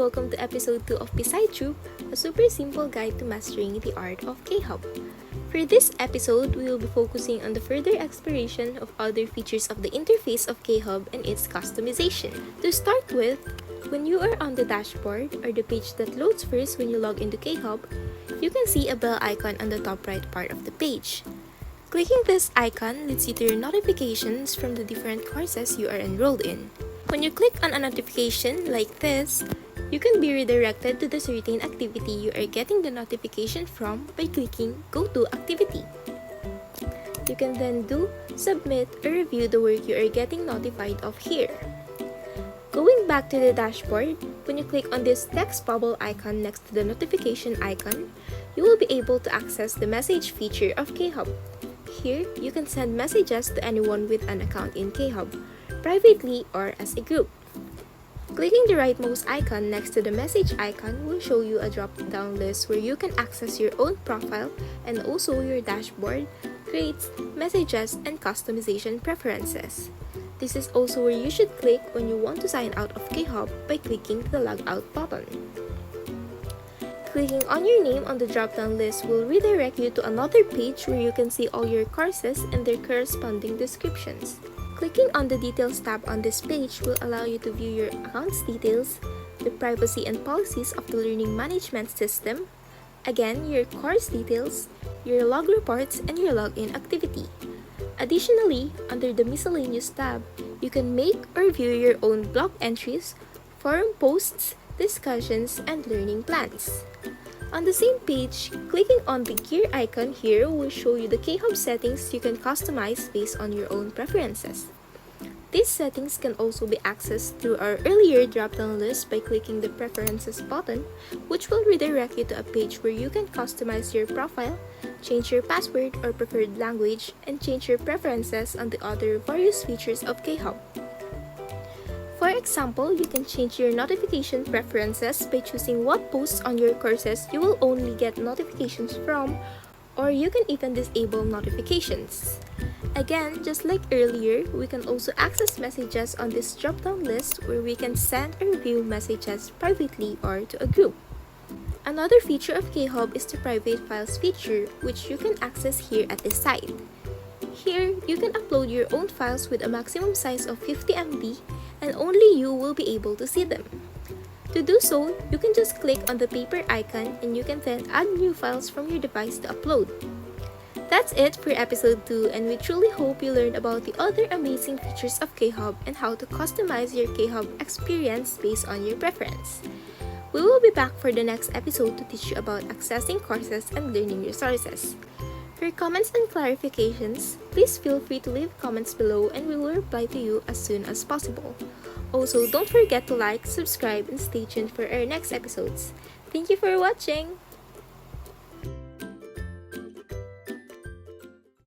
welcome to episode 2 of Pisaytube, a super simple guide to mastering the art of KHub. For this episode, we will be focusing on the further exploration of other features of the interface of KHub and its customization. To start with, when you are on the dashboard, or the page that loads first when you log into KHub, you can see a bell icon on the top right part of the page. Clicking this icon leads you to your notifications from the different courses you are enrolled in. When you click on a notification like this, you can be redirected to the certain activity you are getting the notification from by clicking Go to Activity. You can then do, submit, or review the work you are getting notified of here. Going back to the dashboard, when you click on this text bubble icon next to the notification icon, you will be able to access the message feature of KHub. Here, you can send messages to anyone with an account in KHub, privately or as a group. Clicking the rightmost icon next to the message icon will show you a drop-down list where you can access your own profile and also your dashboard, grades, messages, and customization preferences. This is also where you should click when you want to sign out of KHub by clicking the logout button. Clicking on your name on the drop-down list will redirect you to another page where you can see all your courses and their corresponding descriptions. Clicking on the Details tab on this page will allow you to view your account's details, the privacy and policies of the learning management system, again, your course details, your log reports, and your login activity. Additionally, under the Miscellaneous tab, you can make or view your own blog entries, forum posts, discussions, and learning plans. On the same page, clicking on the gear icon here will show you the KHub settings you can customize based on your own preferences. These settings can also be accessed through our earlier drop-down list by clicking the Preferences button, which will redirect you to a page where you can customize your profile, change your password or preferred language, and change your preferences on the other various features of KHub. For example, you can change your notification preferences by choosing what posts on your courses you will only get notifications from, or you can even disable notifications. Again, just like earlier, we can also access messages on this drop-down list where we can send or view messages privately or to a group. Another feature of KHub is the Private Files feature, which you can access here at this site. Here, you can upload your own files with a maximum size of 50 MB and only you will be able to see them. To do so, you can just click on the paper icon and you can then add new files from your device to upload. That's it for episode 2, and we truly hope you learned about the other amazing features of KHub and how to customize your KHub experience based on your preference. We will be back for the next episode to teach you about accessing courses and learning resources. For comments and clarifications, please feel free to leave comments below and we will reply to you as soon as possible. Also, don't forget to like, subscribe, and stay tuned for our next episodes. Thank you for watching!